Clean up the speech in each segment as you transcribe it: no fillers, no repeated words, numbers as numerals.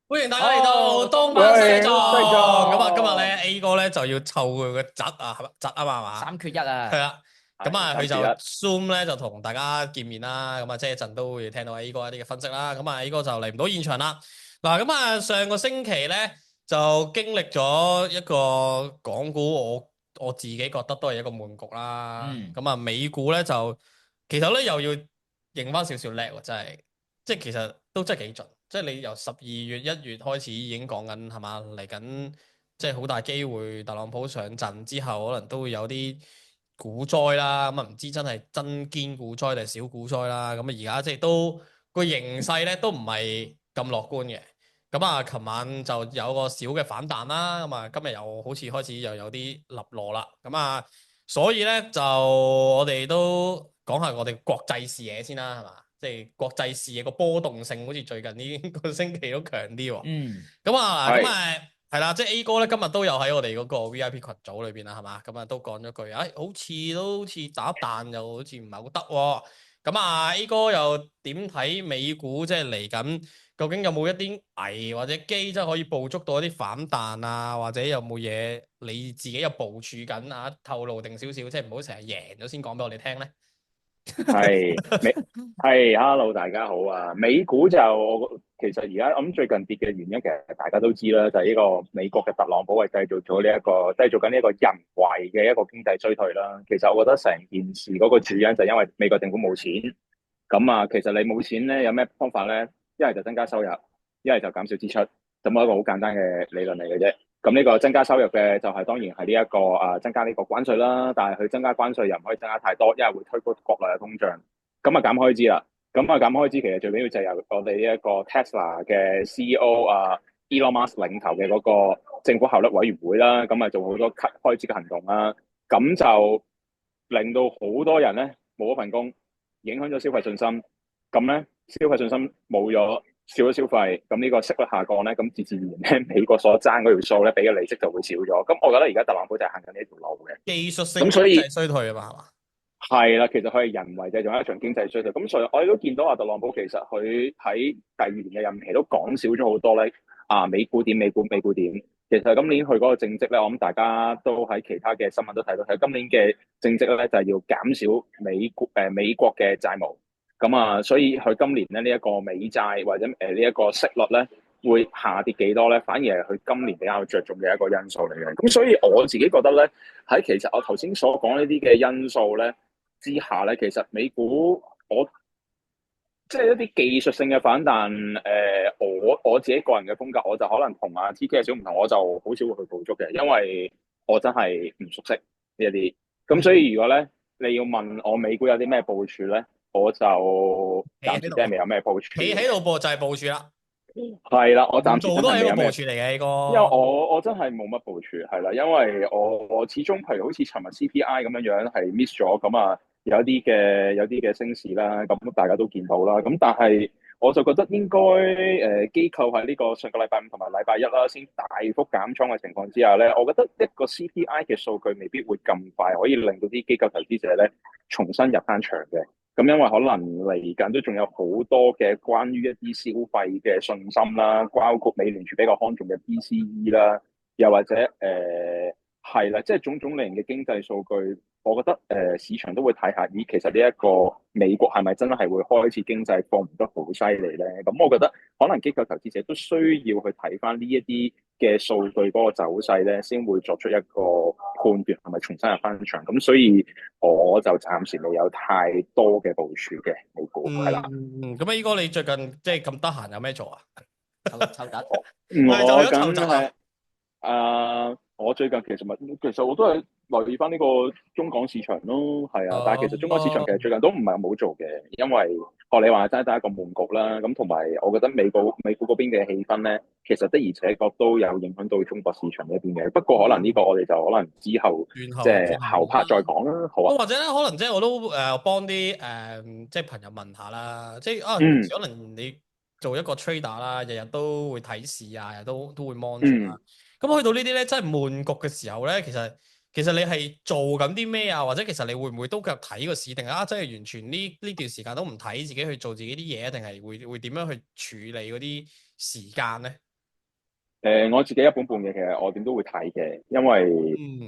歡迎大家嚟到東喂，班西藏。西咁啊，今日咧 藏 A 哥咧就要湊佢個侄啊，係咪侄啊嘛，係嘛？三缺一啊，係啦。咁係啊，佢就 三缺一，Zoom 咧就同大家見面啦。咁啊，即係一陣都會聽到 A 哥一啲嘅分析啦。咁啊，A 哥就嚟唔到現場啦。嗱，咁啊，上個星期咧就經歷咗一個港股，我自己覺得都係一個悶局啦。嗯，咁啊，美股咧就其實咧又要認翻少少叻喎，真係，即係其實都真係幾準。即係你由12月1月開始已經講緊係嘛，嚟緊即係好大機會特朗普上陣之後，可能都會有啲股災啦。咁啊唔知真係真堅股災定係小股災啦。咁啊而家即係都個形勢咧都唔係咁樂觀嘅。咁啊，琴晚就有個小嘅反彈啦。咁啊，今日又好似開始又有啲立落啦。咁啊，所以咧就我哋都講下我哋國際視野先啦，係嘛？即係國際視野個波動性，好似最近呢個星期都強啲喎。嗯，咁啊，咁係，啊，係啦，即係 A 哥咧，今日都有喺我哋嗰個 VIP 群組裏邊啦，係嘛？咁啊，都講咗句，好似打彈，又好似唔係好得喎。咁啊，A 哥又點睇美股？即係嚟緊，究竟有冇一啲危或者機，即係可以捕捉到一啲反彈啊？或者有冇嘢你自己有部署緊啊？透露定少少，即係唔好成日贏咗先講俾我哋聽咧。係美係，hello，大家好啊！美股就我其實而家最近跌嘅原因，其實大家都知啦，就係呢個美國嘅特朗普係製造緊呢一個人為嘅一個經濟衰退啦。其實我覺得成件事嗰個主因就係因為美國政府冇錢。咁啊，其實你冇錢咧，有咩方法咧？一係就增加收入，一係就減少支出，咁一個好簡單嘅理論嚟嘅啫。咁呢個增加收入嘅就係當然係呢一個增加呢個關稅啦，但係佢增加關稅又唔可以增加太多，因為會推高國內嘅通脹。咁啊減開支啦，咁啊減開支其實最緊要就係由我哋呢一個 Tesla 嘅 CEO Elon Musk 領頭嘅嗰個政府效率委員會啦，咁啊做好多 cut 開支嘅行動啦，咁就令到好多人咧冇咗份工。影響咗消費信心，咁咧消費信心冇咗，少咗消費，咁呢個息率下降咧，咁自自然然咧，美國所爭嗰條數咧，俾嘅利息就會少咗。咁我覺得而家特朗普就係行緊呢一條路嘅，技術性經咁所以濟衰退啊嘛，係嘛？係啦，其實佢係人為嘅，仲有一場經濟衰退。咁所以我哋都見到特朗普其實佢喺第二年嘅任期都講少咗好多咧。美股點，美股點。其實今年佢嗰個政績咧，我諗大家都喺其他嘅新聞都睇到，係今年嘅政績咧就係要減少美國嘅債務。咁啊，所以佢今年咧呢一個美債或者呢一個息率咧會下跌幾多咧，反而係佢今年比較着重嘅一個因素嚟嘅。咁所以我自己覺得咧，喺其實我頭先所講呢啲嘅因素咧之下咧，其實美股我即係一啲技術性嘅反彈，我自己個人嘅風格，我就可能同阿 TK 有少唔同，我就好少會去捕捉嘅，因為我真係唔熟悉呢一啲。咁所以如果咧你要問我美股有啲咩部署咧，我就企喺度啊，暫時真係未有咩部署。企喺度播就係部署啦，係啦，我暫時唔做都係一個部真係未有咩，署嚟嘅呢因為個。我真係冇乜部署，係啦，因為我始終譬如好似尋日 CPI 咁樣樣係 miss 咗，咁啊有啲嘅升市啦，咁大家都見到啦，咁但係我就覺得應該機構喺呢個上個禮拜五同埋禮拜一啦，先大幅減倉嘅情況之下咧，我覺得一個 CPI 嘅數據未必會咁快可以令到啲機構投資者咧重新入翻場嘅。咁因為可能嚟緊都仲有好多嘅關於一啲消費嘅信心啦，包括美聯儲比較看重嘅 PCE 啦，又或者係啦，即係種種類型嘅經濟數據，我覺得市場都會睇下，咦，其實呢一個美國係咪真係會開始經濟放唔得好犀利咧？咁我覺得可能機構投資者都需要去睇翻呢一啲嘅數據嗰個走勢咧，先會作出一個判斷係咪重新入翻場。咁所以我就暫時未有太多嘅部署嘅美股，係啦。咁啊，依哥你最近即係咁得閒有咩做啊？抽得，我哋就我咗籌集啊。緊係我最近其實我都係留意翻呢個中港市場咯，係啊，但係其實中港市場其實最近都唔係冇做嘅，因為學你話齋得一個悶局啦，咁同埋我覺得美股嗰邊嘅氣氛咧，其實的而且確都有影響到中國市場呢邊嘅，不過可能呢個我哋就可能之後轉即係後轉後後 part 再啦。講啦，好啊，咁或者咧，可能即係我都幫啲即係朋友問下啦。即係平嗯時可能你做一個 trader 啦，日日都會睇市啊，日日都會 mon 住啦。嗯。咁去到呢啲咧，真係悶局嘅時候咧，其實你係做緊啲咩啊？或者其實你會唔會都繼續睇個市，定係真係完全呢段時間都唔睇，自己去做自己啲嘢，定係會點樣去處理嗰啲時間咧？我自己一本半嘅，其實我點都會睇嘅，因為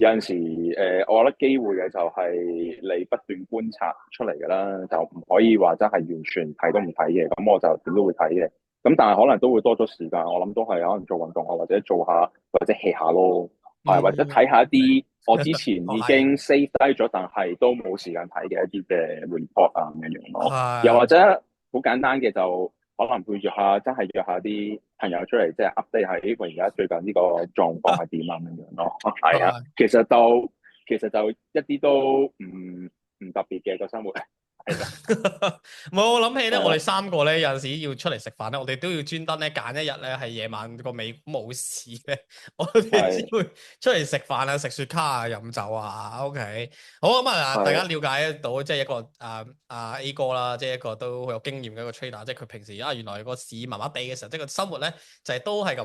有嗯，陣時我覺得機會嘅就係你不斷觀察出嚟㗎啦，就唔可以話真係完全睇都唔睇嘅，咁我就點都會睇嘅。咁但係可能都會多咗時間，我諗都係可能做運動啊，或者做下或者 hea 下咯，係或者嗯，睇下一啲我之前哦係已經 save 低咗，但係都冇時間睇嘅一啲嘅 report 啊咁樣樣咯。又或係。者好簡單嘅就可能會約下，真係約下啲朋友出嚟，即係 update 喺我而家最近呢個狀況係點啊咁樣咯。係啊，係其實就一啲都唔特別嘅個生活，係啦，冇，我諗起咧，我哋係啊，三個咧有陣時要出嚟食飯咧，我哋都要專登咧揀一日咧係夜晚個美股冇市咧，我哋先係會出嚟食飯啊、食雪茄啊、飲酒啊。OK，好咁啊，大家係了解到即係一個A 哥啦，即係一個都好有經驗嘅一個 trader，即係佢平時原來個市麻麻地嘅時候，即係個生活咧就係都係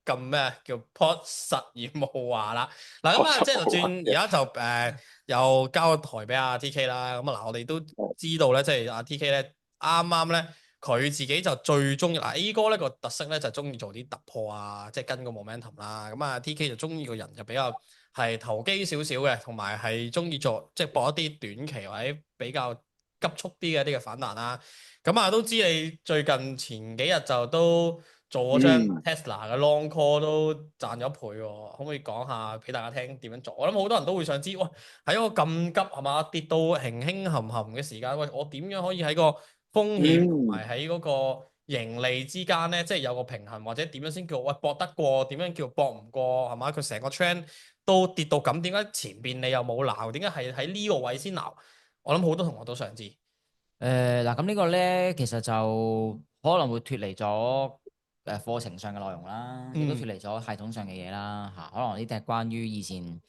咁咩叫樸實而無華啦。嗱咁啊，確實即係就無嘅，轉而家就又交個台俾阿 TK 啦。咁啊嗱，我哋都知道咧，即係阿 TK 咧啱啱咧佢自己就最中意嗱 A 哥呢個特色咧就中意做啲突破啊，即係跟個 momentum 啦。咁啊 TK 就中意個人就比較係投機少少嘅，同埋係中意做即係搏一啲短期或者比較急速啲嘅一啲嘅反彈啦。咁啊都知你最近前幾日就都做咗張 嗯 Tesla 嘅 long call 都賺咗一倍喎，可唔可以講下俾大家聽點樣做？我諗好多人都會想知，喂，喺一個咁急係嘛跌到輕輕冚冚嘅時間，喂，我點樣可以喺個風險同嗯。埋喺嗰個盈利之間咧，即係有個平衡，或者點樣先叫喂搏得過？點樣叫搏唔過係嘛？佢成個 trend 都跌到咁，點解前邊你又冇鬧？點解係喺呢個位先鬧？我諗好多同學都想知。嗱，咁呢個咧，其實就可能會脫離咗課程上嘅內容啦，亦都脫嗯離咗系統上嘅嘢啦，嚇、可能呢啲係關於以前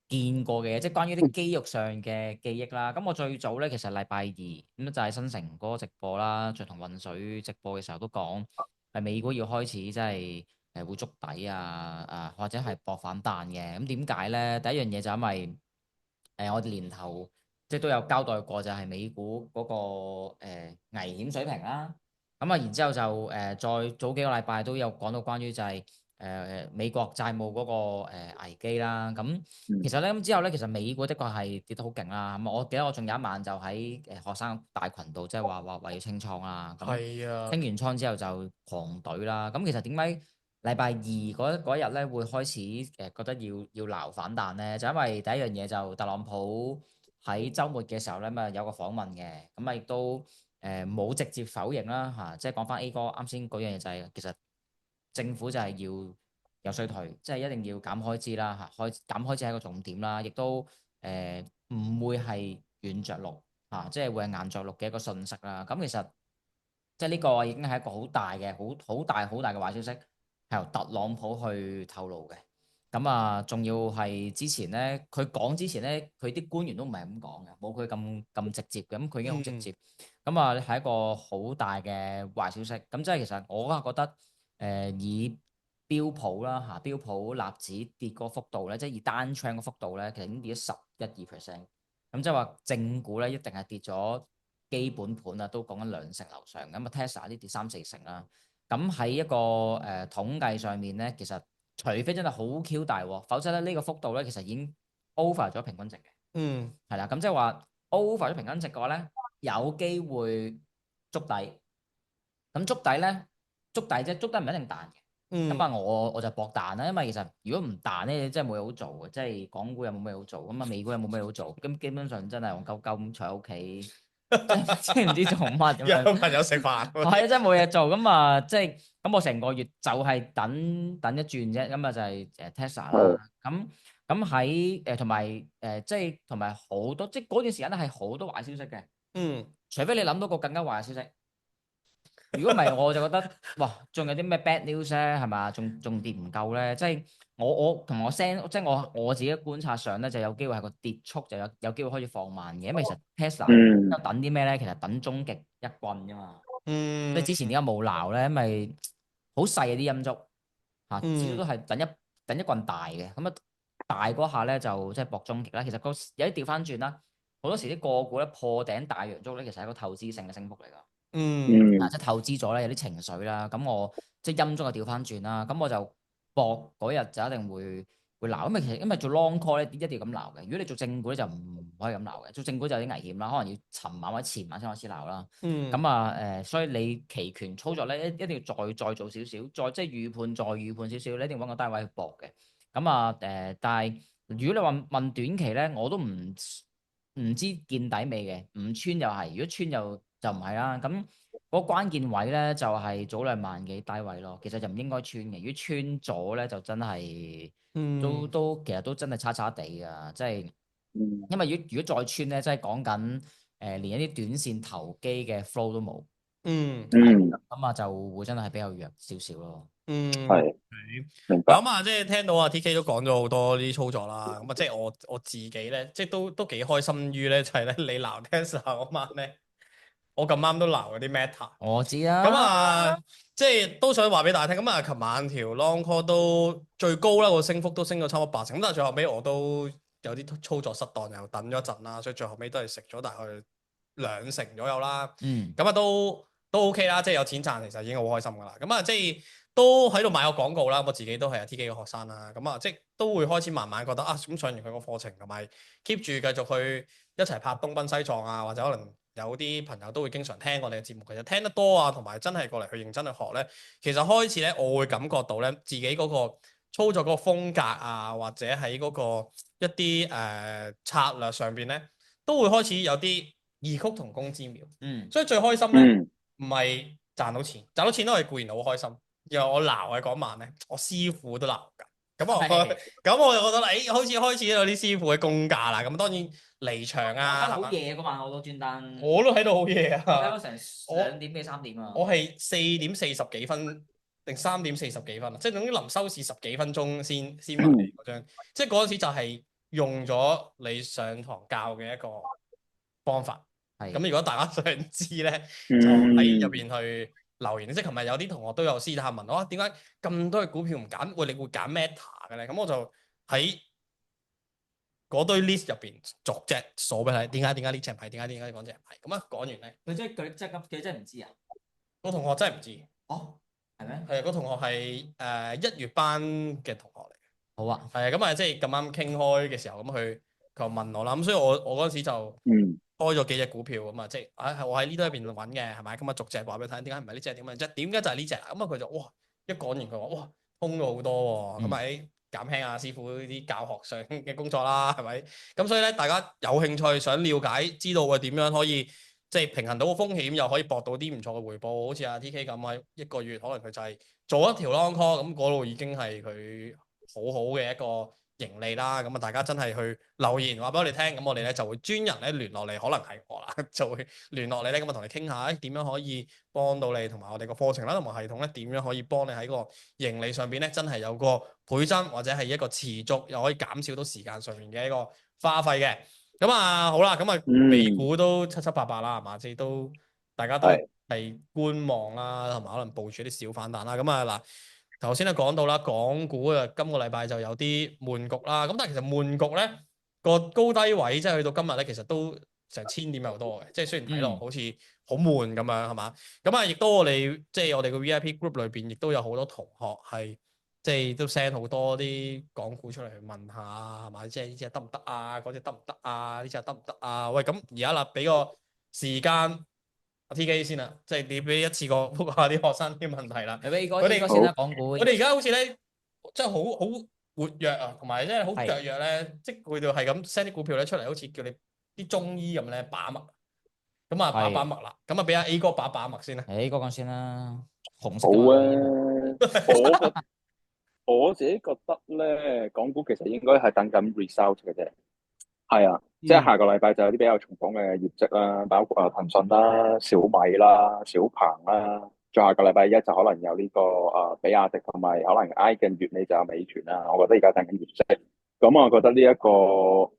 見過嘅嘢，即係關於啲肌肉上嘅記憶啦。咁我最早咧，其實禮拜二咁就喺新城嗰個直播啦，再同渾水直播嘅時候都講，係美股要開始即係會築底啊，或者係搏反彈嘅。咁點解咧？第一樣嘢就因為我哋年頭即係都有交代過，就係美股嗰、個、危險水平啦。咁啊，然之後就再早幾個禮拜都有講到關於就係、美國債務嗰、個、危機啦。咁其實咧咁之後咧，其實美股的確係跌得好勁啦。咁我記得我仲有一晚就喺學生大群度，即係話要清倉啦。咁係啊，清完倉之後就狂懟啦。咁其實點解禮拜二嗰日咧會開始覺得要撈反彈咧？就因為第一樣嘢就特朗普喺週末嘅時候咧，咪有個訪問嘅，咁啊亦都冇直接否認啦嚇。即係講翻 A 哥啱先嗰樣嘢就係、其實政府就係要有衰退，即係一定要減開支啦嚇，減開支係一個重點啦，亦都唔會係軟着陸嚇，即係會係硬着陸嘅一個訊息啦。咁其實即係呢個已經係一個好大嘅好大嘅壞消息，係由特朗普去透露嘅。咁啊，仲要係之前咧，佢講之前咧，佢啲官員都唔係咁講嘅，冇佢咁直接嘅。咁佢已經好直嗯接。咁啊，係一個好大嘅壞消息。咁即係其實我係覺得，以標普啦嚇，標普納指跌嗰個幅度咧，即係以單槍嘅幅度咧，其實已經跌咗11%。咁即係話正股咧，一定係跌咗基本盤啊，都講緊2成樓上。咁啊，Tesla 呢跌3、4成啦。咁喺一個統計上面咧，其實除非真係好 Q 大喎，否則咧呢個幅度咧其實已經 over 咗平均值嘅。嗯係啦，咁即係話 over 咗平均值嘅話咧，有機會觸底。咁觸底咧，觸底啫，觸底唔一定彈嘅。咁嗯。啊，我就搏彈啦，因為其實如果唔彈咧，真係冇嘢好做嘅，即係港股又冇咩好做，咁啊美股又冇咩好做，咁基本上真係戇鳩鳩咁坐喺屋企，即係唔知做乜咁約樣。朋友食飯，係啊，真係冇嘢做咁啊，即係咁我成個月就係等一轉啫，咁啊就係Tesla 係啦，咁喺同埋即係同埋好多，即係嗰段時間咧係好多壞消息嘅，嗯除非你諗到個更加壞嘅消息。如果唔係，我就覺得哇，仲有啲咩 bad news 咧，係嘛？仲跌唔夠咧？即係我同我 send，即係我自己觀察上咧，就有機會係個跌速就有機會開始放慢嘅，因為其實 Tesla 嗯等啲咩咧？其實等終極一棍啫嘛。即係嗯之前點解冇鬧咧？因為好細嘅啲陰燭嚇，至少嗯都係等一棍大嘅。咁啊大嗰下咧就即係搏終極啦。其實有啲調翻轉啦，好多時啲個股咧破頂大陽燭咧，其實係一個投資性嘅升幅嚟㗎。嗯嗱，嗯即係透支咗咧，有啲情緒啦，咁我即係陰中就調翻轉啦，咁我就搏嗰日就一定會鬧，因為做 long call 咧一定要咁鬧嘅。如果你做正股咧就唔可以咁鬧嘅，做正股就有啲危險啦，可能要尋晚或者前晚先開始鬧啦。嗯咁啊所以你期權操作咧一定要再做少少，即係預判少少，你一定要揾個單位去搏嘅。咁啊但係如果你話問短期咧，我都唔知見底未嘅，唔穿又係，如果穿就唔係啦。咁嗰個關鍵位咧就係早2萬幾低位咯，其實就唔應該穿嘅。如果穿咗咧，就真係嗯其實都真係差差地噶，即係嗯因為如果再穿咧，即係講緊連一啲短線投機嘅 flow 都冇，嗯嗯，咁啊就會真係比較弱少少咯。嗯。係明白。嗱咁啊，即係聽到阿 TK 都講咗好多呢啲操作啦。咁啊，即係我自己咧，即係都幾開心於咧，就係咧你鬧 Tesla 嗰晚咧，我咁啱都鬧嗰啲 Meta。我知咁啦，啊，即係都想話俾大家聽。咁啊，琴晚條 long call 都最高啦，個升幅都升咗差唔多8成。咁但係最後尾我都有啲操作失當，又等咗一陣啦，所以最後尾都係食咗大概2成左右啦。嗯咁啊都 OK 啦，即係有錢賺，其實已經好開心噶啦。咁啊，即係都喺度買個廣告啦。我自己都係阿 TK 嘅學生啦。咁啊，即係都會開始慢慢覺得啊，咁上完佢個課程同埋 keep 住繼續去一齊拍東奔西藏啊，或者可能有啲朋友都會經常聽我哋嘅節目。其實聽得多啊，同埋真係過嚟去認真去學咧，其實開始咧我會感覺到咧自己嗰個操作嗰個風格啊，或者喺嗰個一啲策略上邊咧，都會開始有啲異曲同工之妙。嗯所以最開心咧，嗯唔係賺到錢，賺到錢都係固然好開心。然後我鬧嘅嗰晚咧，我師傅都鬧㗎。咁我係咁我就覺得好似開始有啲師傅嘅功架啦。咁當然離場我啊，睇到好係嘛？夜嗰晚我都專登，我都喺度好夜我睇啊到！成我2點幾3點啊。我係4點40幾分定3點40幾分啊，即係總之臨收市10幾分鐘先埋嗰張。即係嗰陣時就係用咗你上堂教嘅一個方法。咁係如果大家想知咧，就喺入嗯邊去留言。即係琴日有啲同學都有私底下問我啊，點解咁多嘅股票唔揀？喂，你會揀 Meta 嘅咧？咁我就喺嗰堆 list 入邊逐隻數俾你睇，點解呢隻唔係？點解講隻唔係？咁啊講完咧，佢真係唔知啊。個同學真係唔知。哦，係咩？係啊，個同學係1月班嘅同學嚟。好啊。係啊，咁啊即係咁啱傾開嘅時候，咁佢就問我啦。咁所以我嗰陣時就嗯開咗幾隻股票咁啊，即係我喺呢度入邊揾嘅係咪？咁啊逐隻話俾佢睇，點解唔係呢隻？點解？點解就係呢隻？咁啊佢就哇一講完佢話哇通咗好多喎，咁咪減輕阿師傅啲教學上嘅工作啦，係咪？咁所以咧，大家有興趣想了解，知道佢點樣可以即係平衡到個風險，又可以博到啲唔錯嘅回報，好似阿 TK 咁啊，一個月可能佢就係做一條 long call，咁嗰度已經係佢好好嘅一個盈利啦。咁啊，大家真係去留言話俾我哋聽，咁我哋咧就會專人咧聯絡你，可能係我啦，就會聯絡你咧，咁啊同你傾下，點樣可以幫到你，同埋我哋個課程啦，同埋系統咧點樣可以幫你喺個盈利上邊咧，真係有個倍增或者係一個持續又可以減少到時間上面嘅一個花費嘅。咁啊好啦，咁啊美股都七七八八啦，係嘛？即係都大家都係係觀望啦，同埋可能部署啲小反彈啦。咁啊嗱，頭先都講到啦，港股啊今個禮拜就有啲悶局啦。咁但係其實悶局咧個高低位即係去到今日咧，其實都成1000點有多嘅。即係雖然睇落好似好悶咁樣係嘛？咁啊亦都我哋即係我哋個 VIP group 裏邊亦都有好多同學係。即係都 send 好多啲港股出嚟去問下係嘛？即係呢隻得唔得啊？嗰隻得唔得啊？呢隻得唔得啊？喂，咁而家啦，俾個時間阿 TK 先啦，即係你俾一次過覆下啲學生啲問題啦。你俾佢哋先啦，港股。我哋而家好似咧，真係好活躍啊，同埋真係好雀躍咧，即係佢哋係咁 send 啲股票咧出嚟，好似叫你啲中醫咁咧把脈。咁啊把脈啦，咁啊俾阿 A 哥把脈先啦。A 哥講先啦，紅色好㗎嘛。啊，我自己覺得咧，港股其實應該係等緊 result 嘅啫。係啊，即係下個禮拜就有啲比較重磅嘅業績啦，包括騰訊啦、小米啦、小鵬啦，再下個禮拜一就可能有呢個比亞迪，同埋可能挨近月尾就有美團啦。我覺得而家等緊業績，咁我覺得呢一個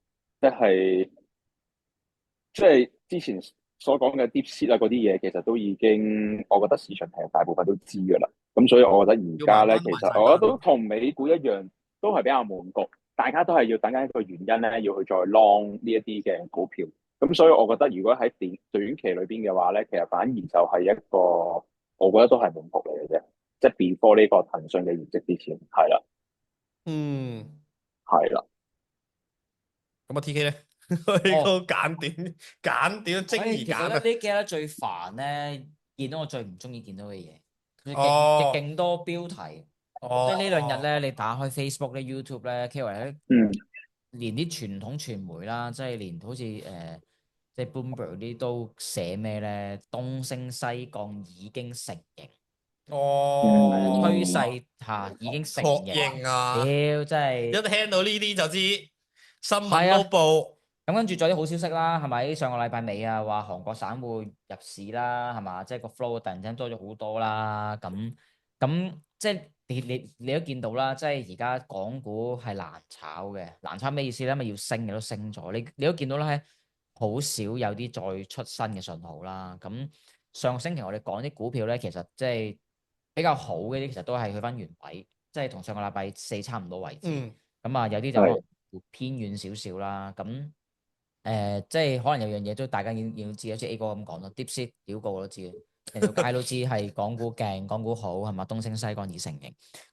即係之前所講嘅 DeepSeek 啊嗰啲嘢，其實都已經我覺得市場係大部分都知㗎啦。咁所以我覺得而家咧，其實我覺得都同美股一樣，都係比較悶局。大家都係要等緊一個原因咧，要去再 long 呢一啲嘅股票。咁所以我覺得，如果喺短期裏邊嘅話咧，其實反而就係一個，我覺得都係悶局嚟嘅啫。即係 before 呢個騰訊嘅業績之前，係啦，嗯，係啦。咁啊 TK 咧，呢哦，個簡短精而其實咧簡啊。呢幾日咧最煩咧，見到我最唔中意見到嘅嘢，亦哦勁多標題。即係呢兩日哦，咧，你打開 Facebook 咧、YouTube 咧，KOL 咧，嗯連啲傳統傳媒啦，即係連好似即係 Bloomberg 啲都寫咩咧？東升西降已經成型，係啦，趨嗯，哦，勢下已經成確型。認啊！屌，真係一聽到呢啲就知新聞係啊！都報。咁跟住仲有啲好消息啦，係咪？上個禮拜尾啊，話韓國省會入市啦，係嘛？即係個 flow 突然間多咗好多啦。咁即係你都見到啦，即係而家港股係難炒嘅，難炒咩意思咧？咪要升嘅都升咗，你都見到咧，好少有啲再出新嘅信號啦。咁上個星期我哋講啲股票咧，其實即係比較好嘅啲，其實都係去翻原位，即係同上個禮拜四差唔多位置。嗯咁啊，有啲就可能係會偏遠少少啦。咁即係可能有樣嘢都大家要知，好似 A 哥咁講咯，DeepSeek 屌個個都知嘅，成條街都知係港股勁，港股好係嘛，東升西降而成形。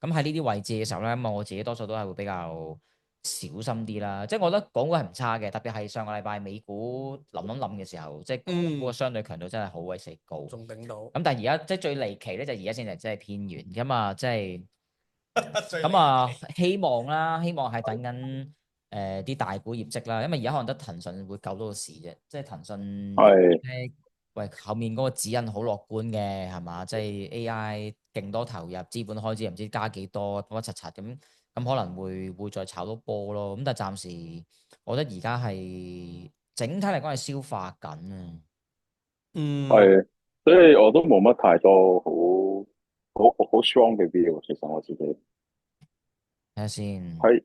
咁喺呢啲位置嘅時候咧，咁我自己多數都係會比較小心啲啦。即係我覺得港股係唔差嘅，特別係上個禮拜美股冧嘅時候，即係港股嘅嗯，相對強度真係好鬼死高。仲頂到。咁但係而家即係最離奇咧，就而家先係真係偏遠咁啊，即係。最離咁啊，奇。希望啦，希望係等緊啲大股業績啦，因為而家可能得騰訊會救到個市啫，即係騰訊係咧，喂後面嗰個指引好樂觀嘅係嘛，即係 AI 勁多投入，資本開支唔知加幾多，乜乜柒柒咁可能會再炒多波咯，咁但係暫時我覺得而家係整體嚟講係消化緊啊，嗯，係，所以我都冇乜太多好 strong 嘅 view。其實我自己睇下先。係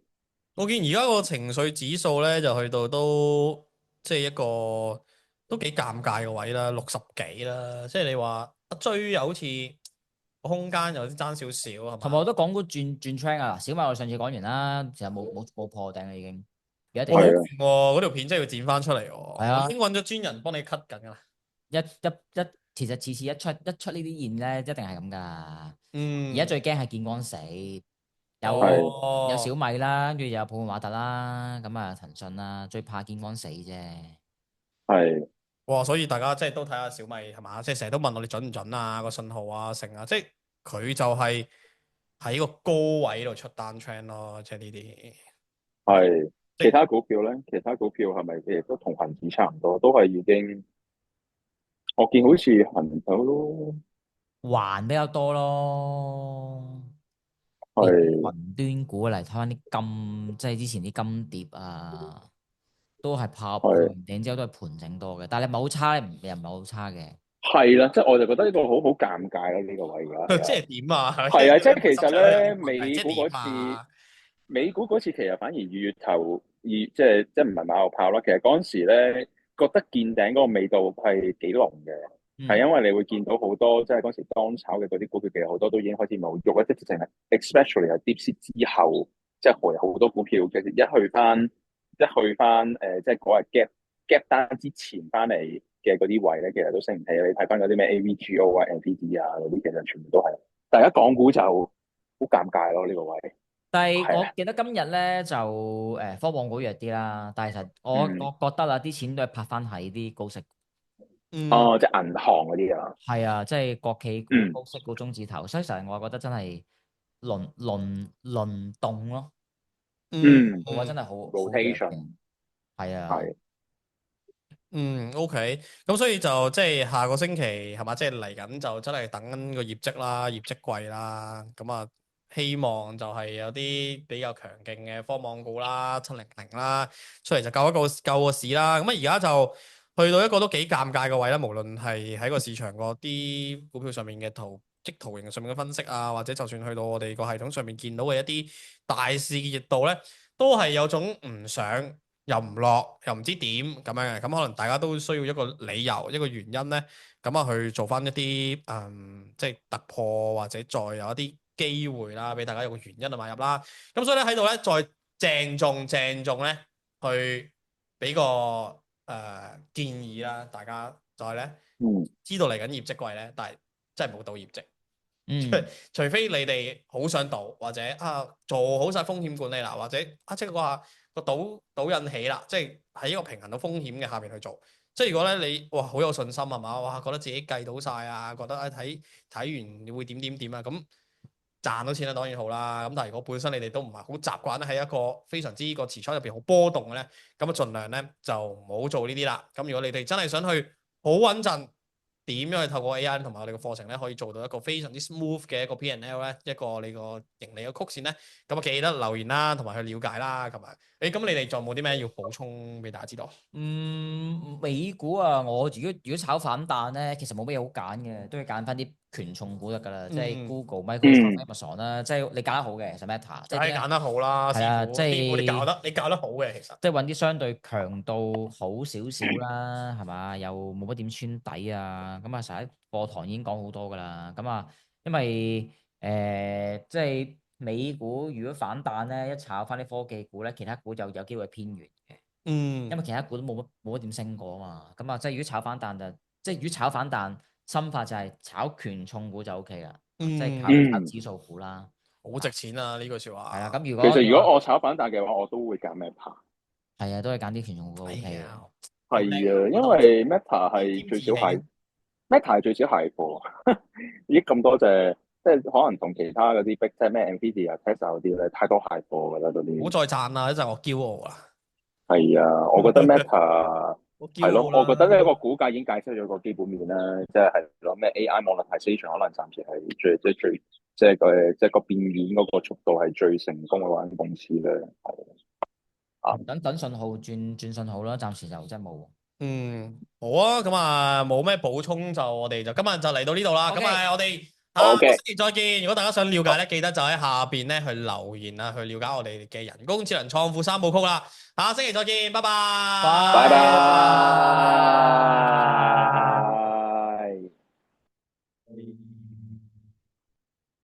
我見而家個情緒指數咧就去到都即係一個都幾尷尬嘅位啦，60幾啦。即係你話追又好似空間有啲爭少少係嘛？同埋我都講過轉 train 啊，小米我上次講完啦，其實冇破頂啦已經，而家哇，好定係啊，勁喎！嗰條片真係要剪翻出嚟喎。係啊。我已經揾咗專人幫你 cut 緊㗎啦。其實次次一出呢啲現咧，一定係咁噶。而家嗯，最驚係見光死，有係有小哦，米啦，跟住又有泡泡瑪特啦，咁啊騰訊啦，最怕見光死啫。係哇！所以大家即係都睇下小米係嘛？即係成日都問我哋準唔準啊個信號啊成啊，即係佢就係喺個高位度出單 train 咯，即係呢啲。係。即係其他股票咧，其他股票係咪其實都同恒指差唔多，都係已經我見好似恒指還比較多咯，連係雲端股嚟睇翻啲金，即係之前啲金蝶啊，都係破係完頂之後都係盤整多嘅，但係你唔係好差，你又唔係好差嘅。係啦，即係我就覺得呢個好尷尬咯，呢個位而家係即啊。係點啊？係啊，即係其實心情都有咧，啲問題，即係點啊？美股嗰次其實反而二月頭即係唔係馬後炮啦。其實嗰陣時咧覺得見頂嗰個味道係幾濃嘅，係嗯，因為你會見到好多即係嗰時當炒嘅嗰啲股票，其實好多都已經開始冇喐啦，即係直情係 especially 係 DeepSeek 之後，即係好多股票其實一去翻即係嗰日 gap 單之前翻嚟嘅嗰啲位咧，其實都升唔起。你睇翻嗰啲咩 AVGO 啊、NVD 啊嗰啲，其實全部都係。大家港股就好尷尬咯，呢個位但係係啊，我記得今日咧就科網股弱啲啦，但係其實嗯，我覺得啊，啲錢都係拍翻喺啲高息，嗯，哦，即係銀行嗰啲啊，係啊，即係國企股、嗯高息股、中字頭，所以成日我覺得真係輪動咯，嗯，嗯我話真嗯，係好弱嘅，，rotation 係啊，係嗯，OK，咁所以就即係下個星期係嘛，即係嚟緊就真係等緊個業績啦，業績季啦，咁啊希望就係有啲比較強勁嘅科網股啦、700啦出嚟就救個市啦。咁啊而家就去到一個都幾尷尬嘅位啦，無論係喺個市場嗰啲股票上面嘅圖形上面嘅分析啊，或者就算去到我哋個系統上面見到嘅一啲大市嘅熱度咧，都係有種唔上。又唔落，又唔知點咁樣嘅，咁可能大家都需要一個理由、一個原因咧，咁啊去做翻一啲即係突破或者再有一啲機會啦，俾大家有個原因去買入啦。咁所以咧喺度咧，再鄭重咧去俾個建議啦，大家再咧嗯知道嚟緊業績季咧，但係真係冇到業績。除非你哋好想賭，或者做好晒風險管理啦，或者即係話個賭癮起啦，即係喺一個平衡到風險嘅下邊去做。即係如果咧你哇好有信心係嘛，哇覺得自己計到晒啊，覺得睇完會點點點啊，咁賺到錢啦當然好啦。咁但係如果本身你哋都唔係好習慣喺一個非常之個持倉入邊好波動嘅咧，咁啊盡量咧就唔好做呢啲啦。咁如果你哋真係想去好穩陣，點樣去透過 AI 同埋我哋嘅課程咧，可以做到一個非常之 smooth 嘅一個 P&L 咧，一個你個盈利嘅曲線咧，咁啊記得留言啦，同埋去了解啦，同埋咁你哋仲有冇啲咩要補充俾大家知道？美股啊，我如果炒反彈咧，其實冇咩好揀嘅，都要揀翻啲權重股得㗎啦，即係 Google、Microsoft、Amazon 啦，即係你揀得好嘅，其實 Meta，即係揀得好啦，係啊，師傅，即係你搞得好嘅，其實即係揾啲相對強度好少少啦，係嘛？又冇乜點穿底啊，咁啊成日喺課堂已經講好多㗎啦，咁啊，因為即係美股如果反彈咧，一炒翻啲科技股咧，其他股就有機會偏軟嘅。因為其他股都冇乜點升過啊嘛，咁啊即係如果炒反彈如果炒反彈，心法就係炒權重股就 O K 啦，即係炒指數股啦，好值錢啊呢句説話。係啦，咁其實如果我炒反彈嘅話，我都會揀 Meta。係啊，都係揀啲權重股 O K 嘅。係啊，因為 Meta 係最少係 Meta 係最少係貨，已經咁多隻，即係可能同其他嗰啲 big 即係咩 Nvidia、Tesla 嗰啲咧，太多蟹貨㗎啦嗰啲。唔好再讚啦，一陣我驕傲啦。係啊，我覺得 Meta 係咯，我覺得呢個股價已經解釋咗個基本面啦，即係攞咩 AI monetization 可能暫時係最即係個變現嗰個速度係最成功嘅嗰間公司咧。等信號轉信號啦，暫時就真係冇。好啊，咁啊冇咩補充就我哋就今日就嚟到呢度啦。咁啊我哋下星期再見。如果大家想了解咧，記得就喺下邊咧去留言啊，去了解我哋嘅人工智能創富三部曲啦。下星期再見，拜拜。拜拜。